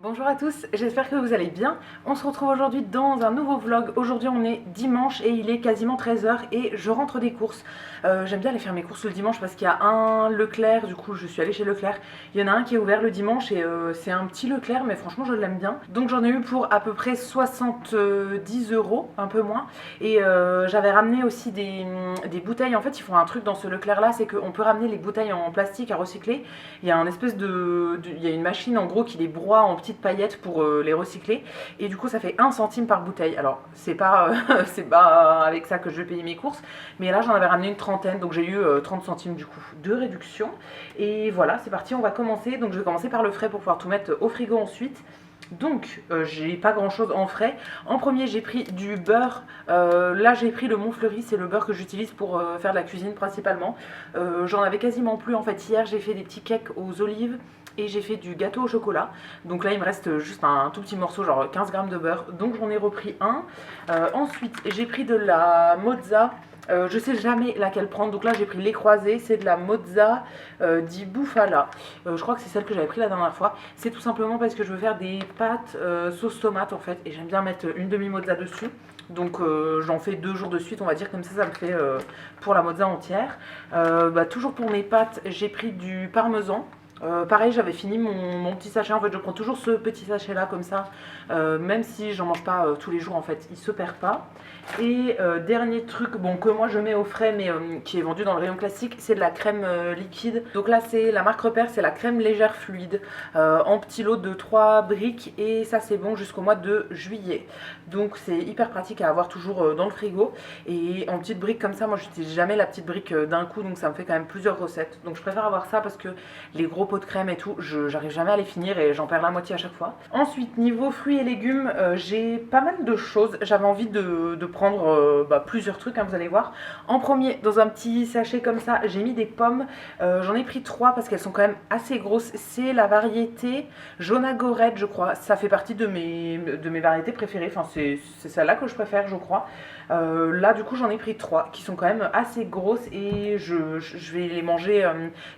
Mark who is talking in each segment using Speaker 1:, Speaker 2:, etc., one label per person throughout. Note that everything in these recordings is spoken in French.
Speaker 1: Bonjour à tous, j'espère que vous allez bien. On se retrouve aujourd'hui dans un nouveau vlog. Aujourd'hui on est dimanche et il est quasiment 13h et je rentre des courses. J'aime bien aller faire mes courses le dimanche parce qu'il y a un Leclerc, du coup je suis allée chez Leclerc. Il y en a un qui est ouvert le dimanche et c'est un petit Leclerc mais franchement je l'aime bien. Donc j'en ai eu pour à peu près 70 euros, un peu moins. Et j'avais ramené aussi des bouteilles. En fait ils font un truc dans ce Leclerc là, c'est qu'on peut ramener les bouteilles en plastique à recycler. Il y a un espèce il y a une machine en gros qui les broie en petites paillettes pour les recycler et du coup ça fait 1 centime par bouteille. Alors c'est pas c'est pas avec ça que je vais payer mes courses, mais là j'en avais ramené une trentaine, donc j'ai eu 30 centimes du coup de réduction. Et voilà, c'est parti, on va commencer. Donc je vais commencer par le frais pour pouvoir tout mettre au frigo ensuite. Donc j'ai pas grand chose en frais. En premier j'ai pris du beurre. Là j'ai pris le Montfleury, c'est le beurre que j'utilise pour faire de la cuisine principalement. J'en avais quasiment plus en fait. Hier j'ai fait des petits cakes aux olives et j'ai fait du gâteau au chocolat. Donc là il me reste juste un tout petit morceau, genre 15 grammes de beurre, donc j'en ai repris un. Ensuite j'ai pris de la mozza. Je sais jamais laquelle prendre, donc là j'ai pris les croisés, c'est de la mozza di bufala. Je crois que c'est celle que j'avais pris la dernière fois. C'est tout simplement parce que je veux faire des pâtes sauce tomate en fait, et j'aime bien mettre une demi mozza dessus. Donc j'en fais 2 jours de suite, on va dire, comme ça me fait pour la mozza entière. Toujours pour mes pâtes, j'ai pris du parmesan. Pareil, j'avais fini mon petit sachet. En fait, je prends toujours ce petit sachet là comme ça, même si j'en mange pas tous les jours, en fait, il se perd pas. Et dernier truc, bon, que moi je mets au frais, mais qui est vendu dans le rayon classique, c'est de la crème liquide. Donc là, c'est la marque Repère, c'est la crème légère fluide, en petit lot de 3 briques, et ça c'est bon jusqu'au mois de juillet. Donc c'est hyper pratique à avoir toujours dans le frigo. Et en petite brique comme ça, moi j'utilise jamais la petite brique d'un coup, donc ça me fait quand même plusieurs recettes. Donc je préfère avoir ça parce que les gros pots de crème et tout, j'arrive jamais à les finir et j'en perds la moitié à chaque fois. Ensuite, niveau fruits et légumes, j'ai pas mal de choses. J'avais envie de prendre plusieurs trucs, hein, vous allez voir. En premier, dans un petit sachet comme ça, j'ai mis des pommes. J'en ai pris 3 parce qu'elles sont quand même assez grosses. C'est la variété Jonagorette, je crois. Ça fait partie de mes variétés préférées. Enfin, c'est celle-là que je préfère, je crois. Là, du coup, j'en ai pris 3 qui sont quand même assez grosses et je vais les manger.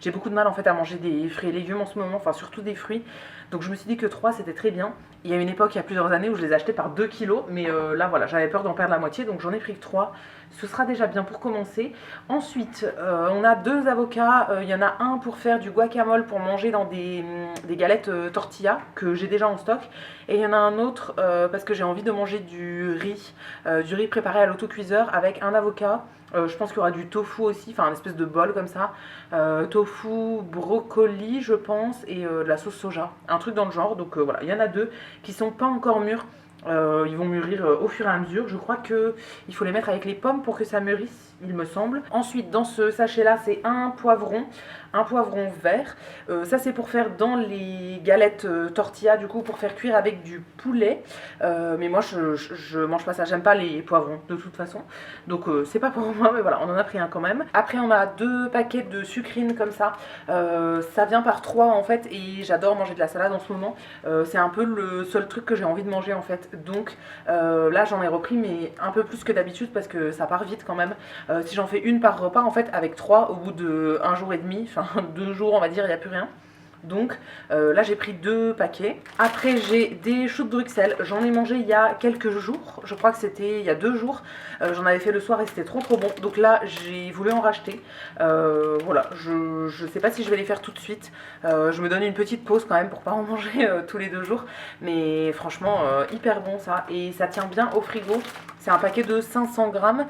Speaker 1: J'ai beaucoup de mal en fait à manger des fruits et légumes en ce moment, enfin surtout des fruits. Donc je me suis dit que 3 c'était très bien. Il y a une époque, il y a plusieurs années, où je les achetais par 2 kilos, mais là voilà, j'avais peur d'en perdre la moitié, donc j'en ai pris que 3. Ce sera déjà bien pour commencer. Ensuite, on a 2 avocats. Il y en a un pour faire du guacamole pour manger dans des galettes tortilla que j'ai déjà en stock. Et il y en a un autre parce que j'ai envie de manger du riz préparé à l'autocuiseur avec un avocat. Je pense qu'il y aura du tofu aussi, enfin un espèce de bol comme ça. Tofu, brocoli je pense, et de la sauce soja. Un truc dans le genre, donc voilà, il y en a 2 qui sont pas encore mûrs. Ils vont mûrir au fur et à mesure. Je crois qu'il faut les mettre avec les pommes pour que ça mûrisse, il me semble. Ensuite, dans ce sachet-là, c'est un poivron vert. Ça, c'est pour faire dans les galettes tortilla, du coup, pour faire cuire avec du poulet. Mais moi, je mange pas ça. J'aime pas les poivrons, de toute façon. Donc, c'est pas pour moi, mais voilà, on en a pris un quand même. Après, on a 2 paquets de sucrines comme ça. Ça vient par 3 en fait, et j'adore manger de la salade en ce moment. C'est un peu le seul truc que j'ai envie de manger en fait. Donc là j'en ai repris mais un peu plus que d'habitude parce que ça part vite quand même. Si j'en fais une par repas en fait, avec 3 au bout de 1 jour et demi, enfin 2 jours on va dire, il n'y a plus rien. Donc là j'ai pris 2 paquets. Après j'ai des choux de Bruxelles. J'en ai mangé il y a quelques jours. Je crois que c'était il y a 2 jours. J'en avais fait le soir et c'était trop bon. Donc là j'ai voulu en racheter. Voilà, je sais pas si je vais les faire tout de suite. Je me donne une petite pause quand même pour pas en manger tous les 2 jours. Mais franchement hyper bon ça. Et ça tient bien au frigo. C'est un paquet de 500 grammes,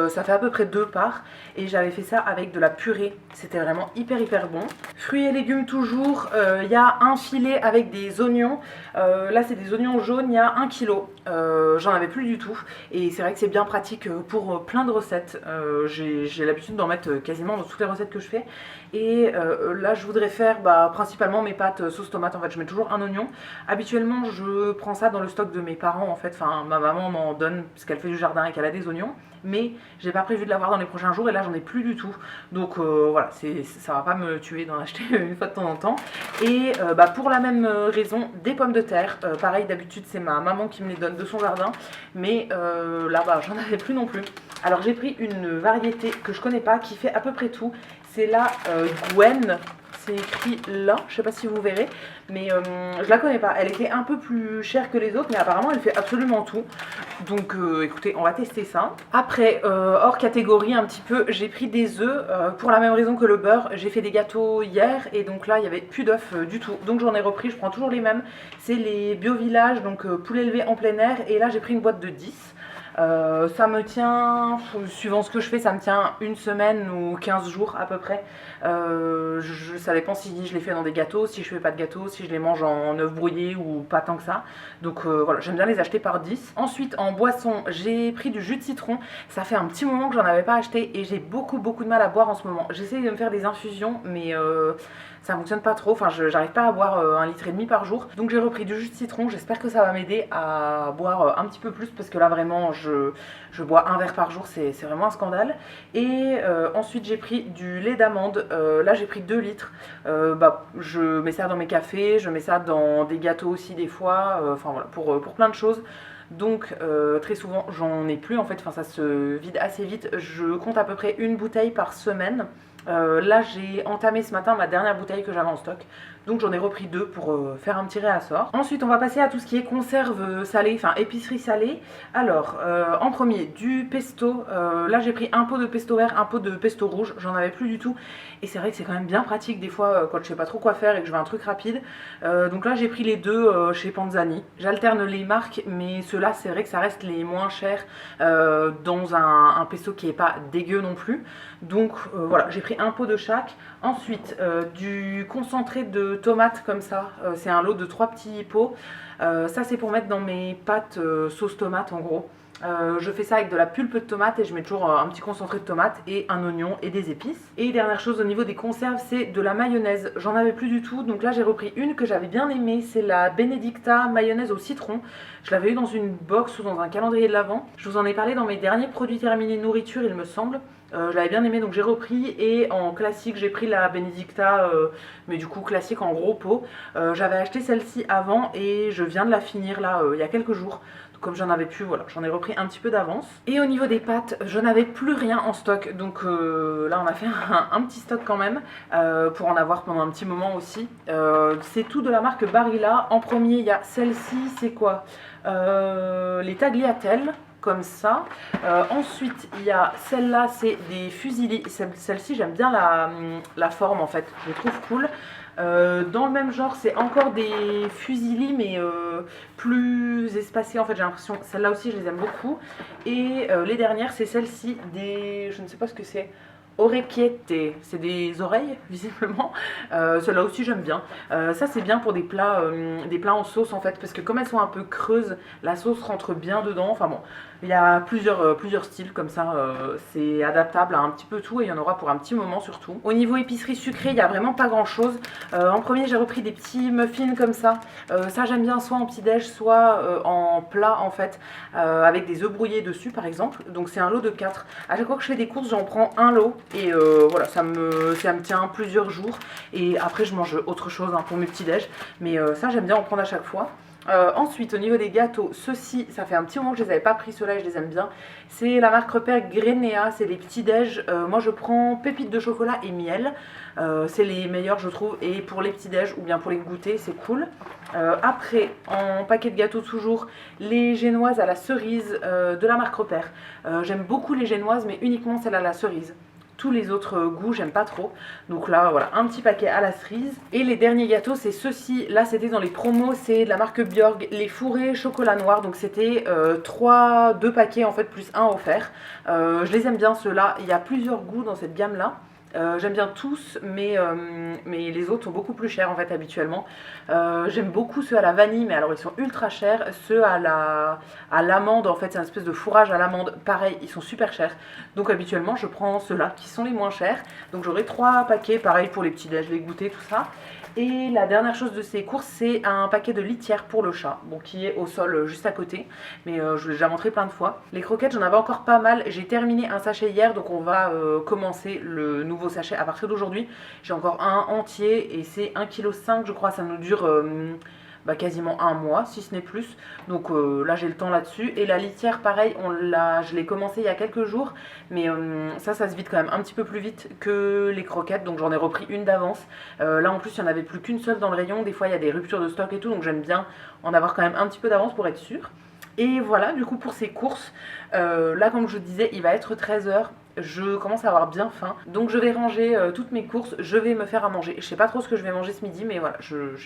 Speaker 1: ça fait à peu près 2 parts. Et j'avais fait ça avec de la purée, c'était vraiment hyper bon. Fruits et légumes toujours, il y a un filet avec des oignons. Là c'est des oignons jaunes, il y a 1 kilo. J'en avais plus du tout. Et c'est vrai que c'est bien pratique pour plein de recettes. J'ai l'habitude d'en mettre quasiment dans toutes les recettes que je fais. Et là je voudrais faire principalement mes pâtes sauce tomate. En fait je mets toujours un oignon. Habituellement je prends ça dans le stock de mes parents en fait. Enfin ma maman m'en donne parce qu'elle fait du jardin et qu'elle a des oignons. Mais j'ai pas prévu de l'avoir dans les prochains jours et là j'en ai plus du tout. Donc voilà, ça va pas me tuer d'en acheter une fois de temps en temps. Et pour la même raison, des pommes de terre. Pareil, d'habitude c'est ma maman qui me les donne de son jardin. Mais là j'en avais plus non plus. Alors j'ai pris une variété que je connais pas qui fait à peu près tout. c'est la Gwen. C'est écrit là, je sais pas si vous verrez, mais je la connais pas. Elle était un peu plus chère que les autres, mais apparemment elle fait absolument tout. Donc écoutez, on va tester ça. Après, hors catégorie un petit peu, j'ai pris des œufs pour la même raison que le beurre. J'ai fait des gâteaux hier et donc là il n'y avait plus d'œufs du tout. Donc j'en ai repris, je prends toujours les mêmes. C'est les Bio Village, donc poulet élevé en plein air. Et là j'ai pris une boîte de 10. Ça me tient, suivant ce que je fais, ça me tient une semaine ou 15 jours à peu près. Ça dépend si je les fais dans des gâteaux, si je fais pas de gâteaux, si je les mange en œufs brouillés ou pas tant que ça. Donc voilà, j'aime bien les acheter par 10. Ensuite, en boisson, j'ai pris du jus de citron. Ça fait un petit moment que j'en avais pas acheté et j'ai beaucoup de mal à boire en ce moment. J'essaye de me faire des infusions, mais ça fonctionne pas trop. Enfin, j'arrive pas à boire 1,5 litre par jour. Donc j'ai repris du jus de citron. J'espère que ça va m'aider à boire un petit peu plus parce que là vraiment je bois un verre par jour, c'est vraiment un scandale. Et ensuite j'ai pris du lait d'amande. Là j'ai pris 2 litres. Je mets ça dans mes cafés, je mets ça dans des gâteaux aussi des fois. Enfin voilà, pour plein de choses. Donc très souvent j'en ai plus en fait, enfin ça se vide assez vite. Je compte à peu près une bouteille par semaine. Là j'ai entamé ce matin ma dernière bouteille que j'avais en stock. Donc j'en ai repris 2 pour faire un petit réassort. Ensuite on va passer à tout ce qui est conserve salée, enfin épicerie salée. Alors en premier du pesto. Là j'ai pris un pot de pesto vert, un pot de pesto rouge. J'en avais plus du tout. Et c'est vrai que c'est quand même bien pratique des fois quand je sais pas trop quoi faire et que je veux un truc rapide. Donc là j'ai pris les deux chez Panzani. J'alterne les marques mais ceux-là c'est vrai que ça reste les moins chers dans un pesto qui est pas dégueu non plus. Donc voilà, j'ai pris un pot de chaque. Ensuite du concentré de tomates comme ça, c'est un lot de 3 petits pots. Ça c'est pour mettre dans mes pâtes sauce tomate en gros. Je fais ça avec de la pulpe de tomate et je mets toujours un petit concentré de tomate et un oignon et des épices. Et dernière chose au niveau des conserves, c'est de la mayonnaise. J'en avais plus du tout, donc là j'ai repris une que j'avais bien aimée, c'est la Benedicta mayonnaise au citron. Je l'avais eu dans une box ou dans un calendrier de l'Avent. Je vous en ai parlé dans mes derniers produits terminés nourriture il me semble. Je l'avais bien aimé donc j'ai repris et en classique j'ai pris la Benedicta mais du coup classique en gros pot. J'avais acheté celle-ci avant et je viens de la finir là il y a quelques jours. Comme j'en avais plus, voilà, j'en ai repris un petit peu d'avance. Et au niveau des pâtes, je n'avais plus rien en stock. Donc là, on a fait un petit stock quand même pour en avoir pendant un petit moment aussi. C'est tout de la marque Barilla. En premier, il y a celle-ci, c'est quoi les tagliatelles, comme ça. Ensuite, il y a celle-là, c'est des fusilli. Celle-ci, j'aime bien la forme en fait, je les trouve cool. Dans le même genre, c'est encore des fusilli, mais plus espacés en fait, j'ai l'impression. Celles-là aussi, je les aime beaucoup. Et les dernières, c'est celle-ci, des. Je ne sais pas ce que c'est. Orecchiette, c'est des oreilles visiblement. Celle-là aussi j'aime bien. Ça c'est bien pour des plats en sauce en fait, parce que comme elles sont un peu creuses, la sauce rentre bien dedans. Enfin bon, il y a plusieurs styles comme ça. C'est adaptable à un petit peu tout et il y en aura pour un petit moment surtout. Au niveau épicerie sucrée, il n'y a vraiment pas grand chose. En premier j'ai repris des petits muffins comme ça. Ça j'aime bien soit en petit déj, soit en plat en fait, avec des œufs brouillés dessus par exemple. Donc c'est un lot de 4. À chaque fois que je fais des courses, j'en prends un lot. Et voilà, ça me tient plusieurs jours. Et après, je mange autre chose hein, pour mes petits déj. Mais ça, j'aime bien en prendre à chaque fois. Ensuite, au niveau des gâteaux, ceux-ci, ça fait un petit moment que je les avais pas pris, ceux-là, je les aime bien. C'est la marque repère Grenea, c'est des petits déj. Moi, je prends pépites de chocolat et miel. C'est les meilleurs, je trouve. Et pour les petits déj ou bien pour les goûter, c'est cool. Après, en paquet de gâteaux toujours, les génoises à la cerise de la marque repère. J'aime beaucoup les génoises, mais uniquement celle à la cerise. Tous les autres goûts, j'aime pas trop. Donc là, voilà, un petit paquet à la cerise. Et les derniers gâteaux, c'est ceux-ci. Là, c'était dans les promos, c'est de la marque Björg, les fourrés chocolat noir. Donc c'était 2 paquets en fait, plus un offert. Je les aime bien ceux-là. Il y a plusieurs goûts dans cette gamme-là. J'aime bien tous, mais les autres sont beaucoup plus chers en fait habituellement. J'aime beaucoup ceux à la vanille, mais alors ils sont ultra chers. Ceux à l'amande, en fait, c'est une espèce de fourrage à l'amande. Pareil, ils sont super chers. Donc habituellement, je prends ceux-là qui sont les moins chers. Donc j'aurai 3 paquets, pareil pour les petits déj, les goûter, tout ça. Et la dernière chose de ces courses, c'est un paquet de litière pour le chat, bon, qui est au sol juste à côté, mais je vous l'ai déjà montré plein de fois. Les croquettes, j'en avais encore pas mal, j'ai terminé un sachet hier, donc on va commencer le nouveau sachet à partir d'aujourd'hui. J'ai encore un entier et c'est 1,5 kg je crois, ça nous dure quasiment un mois si ce n'est plus. Donc là j'ai le temps là-dessus. Et la litière pareil, je l'ai commencé il y a quelques jours, mais ça se vide quand même un petit peu plus vite que les croquettes, donc j'en ai repris une d'avance. Là en plus il n'y en avait plus qu'une seule dans le rayon, des fois il y a des ruptures de stock et tout, donc j'aime bien en avoir quand même un petit peu d'avance pour être sûre. Et voilà, du coup pour ces courses, là comme je disais, il va être 13h. Je commence à avoir bien faim, donc je vais ranger toutes mes courses, je vais me faire à manger. Je sais pas trop ce que je vais manger ce midi, mais voilà,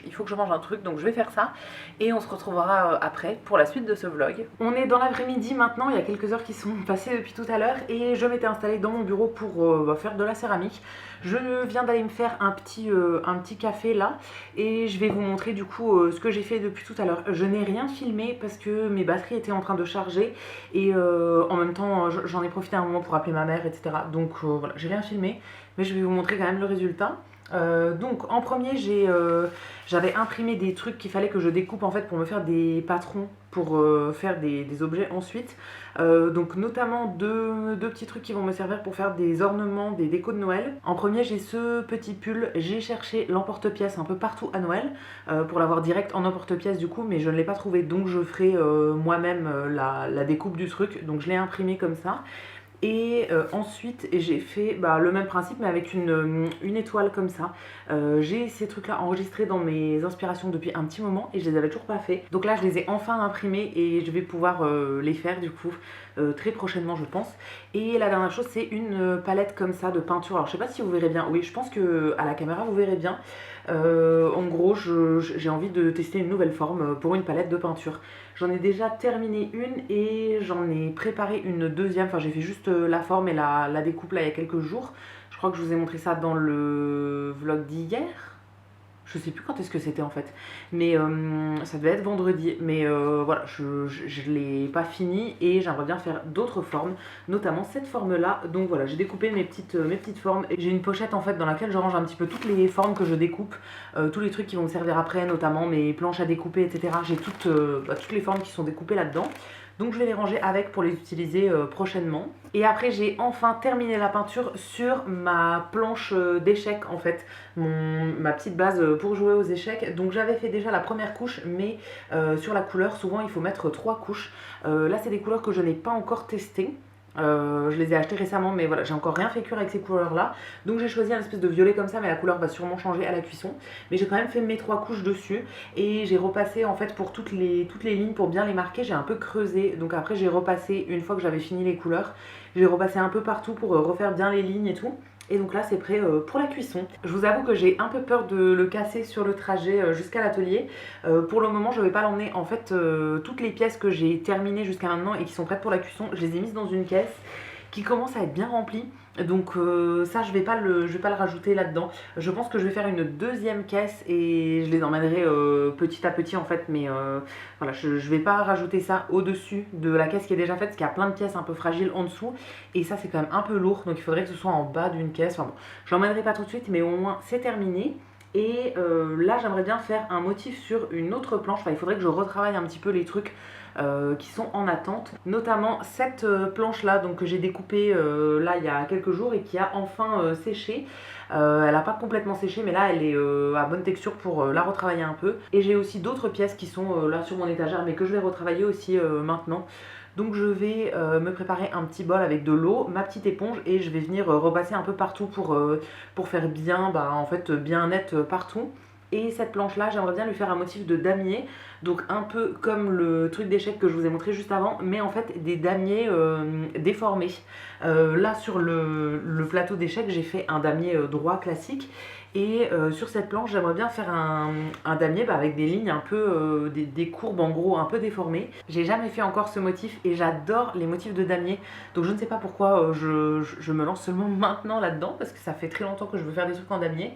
Speaker 1: il faut que je mange un truc, donc je vais faire ça. Et on se retrouvera après pour la suite de ce vlog. On est dans l'après-midi maintenant, il y a quelques heures qui sont passées depuis tout à l'heure, et je m'étais installée dans mon bureau pour faire de la céramique. Je viens d'aller me faire un petit café là, et je vais vous montrer du coup ce que j'ai fait depuis tout à l'heure. Je n'ai rien filmé parce que mes batteries étaient en train de charger, et en même temps j'en ai profité un moment pour appeler ma mère, etc. Donc voilà, j'ai rien filmé, mais je vais vous montrer quand même le résultat. Donc en premier j'avais imprimé des trucs qu'il fallait que je découpe en fait pour me faire des patrons pour faire des objets ensuite. Donc notamment deux petits trucs qui vont me servir pour faire des ornements, des décos de Noël. En premier j'ai ce petit pull, j'ai cherché l'emporte-pièce un peu partout à Noël pour l'avoir direct en emporte-pièce du coup, mais je ne l'ai pas trouvé, donc je ferai moi-même la découpe du truc, donc je l'ai imprimé comme ça. Et ensuite j'ai fait le même principe mais avec une étoile comme ça. J'ai ces trucs là enregistrés dans mes inspirations depuis un petit moment et je les avais toujours pas fait. Donc là je les ai enfin imprimés et je vais pouvoir les faire du coup très prochainement je pense. Et la dernière chose c'est une palette comme ça de peinture. Alors je sais pas si vous verrez bien, oui je pense que à la caméra vous verrez bien. En gros j'ai envie de tester une nouvelle forme pour une palette de peinture. J'en ai déjà terminé une et j'en ai préparé une deuxième, enfin j'ai fait juste la forme et la découpe là il y a quelques jours. Je crois que je vous ai montré ça dans le vlog d'hier. Je sais plus quand est-ce que c'était en fait, mais ça devait être vendredi, mais voilà, je l'ai pas fini et j'aimerais bien faire d'autres formes, notamment cette forme là. Donc voilà, j'ai découpé mes petites formes et j'ai une pochette en fait dans laquelle je range un petit peu toutes les formes que je découpe, tous les trucs qui vont me servir après, notamment mes planches à découper, etc. J'ai toutes les formes qui sont découpées là-dedans. Donc je vais les ranger avec pour les utiliser prochainement. Et après j'ai enfin terminé la peinture sur ma planche d'échecs en fait, ma petite base pour jouer aux échecs. Donc j'avais fait déjà la première couche, mais sur la couleur souvent il faut mettre 3 couches. Là c'est des couleurs que je n'ai pas encore testées. Je les ai achetées récemment mais voilà j'ai encore rien fait cuire avec ces couleurs là, donc j'ai choisi un espèce de violet comme ça mais la couleur va sûrement changer à la cuisson, mais j'ai quand même fait mes 3 couches dessus et j'ai repassé en fait pour toutes les lignes pour bien les marquer, j'ai un peu creusé, donc après j'ai repassé une fois que j'avais fini les couleurs, j'ai repassé un peu partout pour refaire bien les lignes et tout. Et donc là c'est prêt pour la cuisson. Je vous avoue que j'ai un peu peur de le casser sur le trajet jusqu'à l'atelier. Pour le moment je vais pas l'emmener. En fait toutes les pièces que j'ai terminées jusqu'à maintenant et qui sont prêtes pour la cuisson, je les ai mises dans une caisse qui commence à être bien remplie. Donc ça je vais pas le rajouter là-dedans. Je pense que je vais faire une deuxième caisse et je les emmènerai petit à petit en fait. Mais voilà, je vais pas rajouter ça au-dessus de la caisse qui est déjà faite parce qu'il y a plein de pièces un peu fragiles en dessous. Et ça c'est quand même un peu lourd, donc il faudrait que ce soit en bas d'une caisse. Enfin bon, je l'emmènerai pas tout de suite mais au moins c'est terminé. Et là j'aimerais bien faire un motif sur une autre planche. Enfin il faudrait que je retravaille un petit peu les trucs qui sont en attente, notamment cette planche là donc, que j'ai découpée là il y a quelques jours et qui a enfin séché. Elle n'a pas complètement séché mais là elle est à bonne texture pour la retravailler un peu. Et j'ai aussi d'autres pièces qui sont là sur mon étagère mais que je vais retravailler aussi maintenant. Donc je vais me préparer un petit bol avec de l'eau, ma petite éponge et je vais venir repasser un peu partout pour faire bien, en fait bien net partout. Et cette planche là j'aimerais bien lui faire un motif de damier, donc un peu comme le truc d'échecs que je vous ai montré juste avant, mais en fait des damiers déformés. Là sur le plateau d'échecs j'ai fait un damier droit classique. Et sur cette planche j'aimerais bien faire un damier avec des lignes un peu, des courbes en gros un peu déformées. J'ai jamais fait encore ce motif et j'adore les motifs de damier. Donc je ne sais pas pourquoi je me lance seulement maintenant là-dedans, parce que ça fait très longtemps que je veux faire des trucs en damier.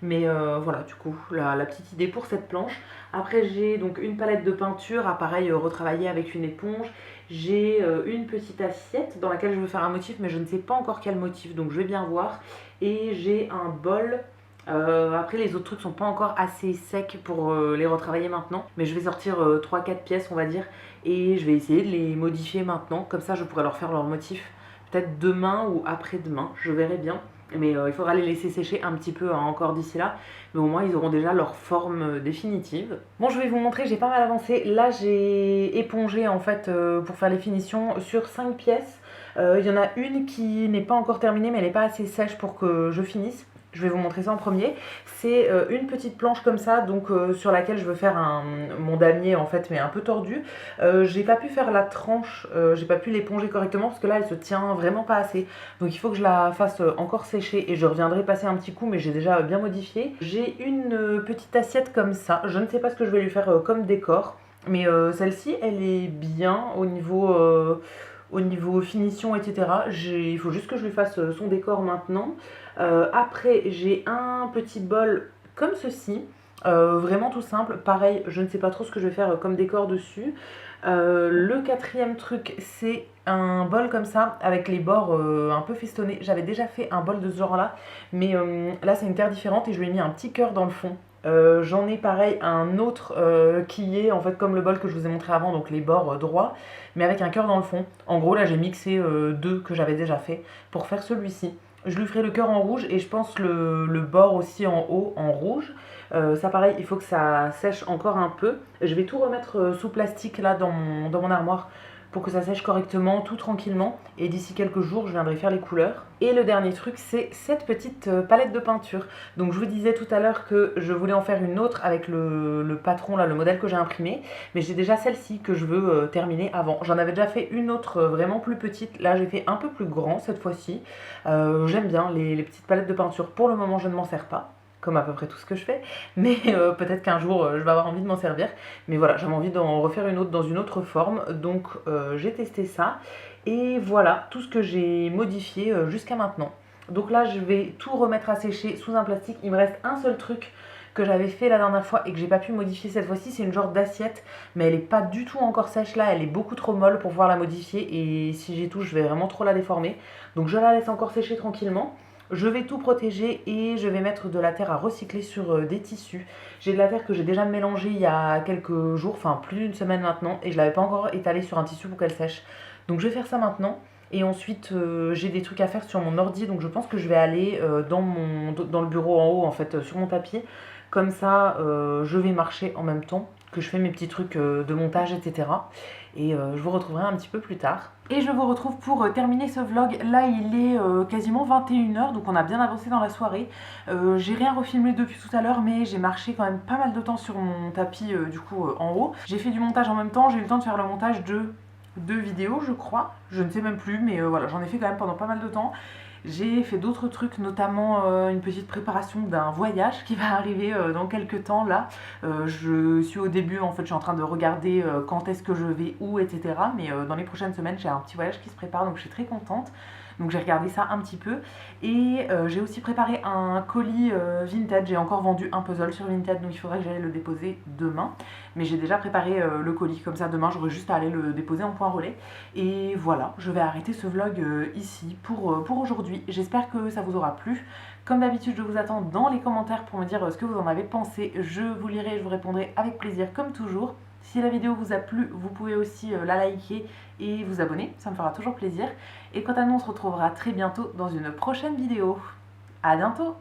Speaker 1: Mais voilà du coup la petite idée pour cette planche. Après j'ai donc une palette de peinture, pareil retravaillée avec une éponge. J'ai une petite assiette dans laquelle je veux faire un motif mais je ne sais pas encore quel motif, donc je vais bien voir. Et j'ai un bol. Après les autres trucs sont pas encore assez secs pour les retravailler maintenant, mais je vais sortir 3-4 pièces on va dire et je vais essayer de les modifier maintenant, comme ça je pourrais leur faire leur motif peut-être demain ou après-demain, je verrai bien. Mais il faudra les laisser sécher un petit peu hein, encore d'ici là. Mais au moins ils auront déjà leur forme définitive. Bon, je vais vous montrer, j'ai pas mal avancé. Là j'ai épongé en fait pour faire les finitions sur 5 pièces. Il y en a une qui n'est pas encore terminée mais elle n'est pas assez sèche pour que je finisse. Je vais vous montrer ça en premier. C'est une petite planche comme ça, donc sur laquelle je veux faire mon damier en fait, mais un peu tordu. J'ai pas pu faire la tranche, j'ai pas pu l'éponger correctement parce que là elle se tient vraiment pas assez. Donc il faut que je la fasse encore sécher et je reviendrai passer un petit coup, mais j'ai déjà bien modifié. J'ai une petite assiette comme ça. Je ne sais pas ce que je vais lui faire comme décor, mais celle-ci elle est bien au niveau finition, etc. Il faut juste que je lui fasse son décor maintenant. Après, j'ai un petit bol comme ceci, vraiment tout simple. Pareil, je ne sais pas trop ce que je vais faire comme décor dessus. Le quatrième truc, c'est un bol comme ça, avec les bords un peu festonnés. J'avais déjà fait un bol de ce genre-là, mais là, c'est une terre différente et je lui ai mis un petit cœur dans le fond. J'en ai pareil un autre qui est en fait comme le bol que je vous ai montré avant, donc les bords droits, mais avec un cœur dans le fond. En gros, là, j'ai mixé deux que j'avais déjà fait pour faire celui-ci. Je lui ferai le cœur en rouge et je pense le bord aussi en haut en rouge. Ça pareil, il faut que ça sèche encore un peu. Je vais tout remettre sous plastique là dans mon armoire pour que ça sèche correctement, tout tranquillement. Et d'ici quelques jours, je viendrai faire les couleurs. Et le dernier truc, c'est cette petite palette de peinture. Donc je vous disais tout à l'heure que je voulais en faire une autre avec le patron, là, le modèle que j'ai imprimé. Mais j'ai déjà celle-ci que je veux terminer avant. J'en avais déjà fait une autre vraiment plus petite. Là, j'ai fait un peu plus grand cette fois-ci. J'aime bien les petites palettes de peinture. Pour le moment, je ne m'en sers pas, comme à peu près tout ce que je fais, mais peut-être qu'un jour je vais avoir envie de m'en servir. Mais voilà, j'avais envie d'en refaire une autre dans une autre forme, donc j'ai testé ça. Et voilà tout ce que j'ai modifié jusqu'à maintenant. Donc là, je vais tout remettre à sécher sous un plastique. Il me reste un seul truc que j'avais fait la dernière fois et que j'ai pas pu modifier cette fois-ci, c'est une genre d'assiette, mais elle est pas du tout encore sèche là, elle est beaucoup trop molle pour pouvoir la modifier et si j'y touche, je vais vraiment trop la déformer. Donc je la laisse encore sécher tranquillement. Je vais tout protéger et je vais mettre de la terre à recycler sur des tissus. J'ai de la terre que j'ai déjà mélangée il y a quelques jours, enfin plus d'une semaine maintenant, et je ne l'avais pas encore étalée sur un tissu pour qu'elle sèche. Donc je vais faire ça maintenant. Et ensuite, j'ai des trucs à faire sur mon ordi, donc je pense que je vais aller dans le bureau en haut, en fait, sur mon tapis. Comme ça, je vais marcher en même temps que je fais mes petits trucs de montage, etc. Et je vous retrouverai un petit peu plus tard. Et je vous retrouve pour terminer ce vlog. Là, il est quasiment 21h, donc on a bien avancé dans la soirée. J'ai rien refilmé depuis tout à l'heure, mais j'ai marché quand même pas mal de temps sur mon tapis, du coup, en haut. J'ai fait du montage en même temps, j'ai eu le temps de faire le montage de 2 vidéos, je crois. Je ne sais même plus, mais voilà, j'en ai fait quand même pendant pas mal de temps. J'ai fait d'autres trucs, notamment une petite préparation d'un voyage qui va arriver dans quelques temps là. Je suis au début, en fait, je suis en train de regarder quand est-ce que je vais, où, etc. Mais dans les prochaines semaines, j'ai un petit voyage qui se prépare, donc je suis très contente. Donc j'ai regardé ça un petit peu. Et j'ai aussi préparé un colis Vinted. J'ai encore vendu un puzzle sur Vinted, donc il faudrait que j'aille le déposer demain. Mais j'ai déjà préparé le colis, comme ça demain j'aurai juste à aller le déposer en point relais. Et voilà, je vais arrêter ce vlog ici pour aujourd'hui. J'espère que ça vous aura plu. Comme d'habitude, je vous attends dans les commentaires pour me dire ce que vous en avez pensé. Je vous lirai, je vous répondrai avec plaisir comme toujours. Si la vidéo vous a plu, vous pouvez aussi la liker et vous abonner, ça me fera toujours plaisir. Et quant à nous, on se retrouvera très bientôt dans une prochaine vidéo. À bientôt!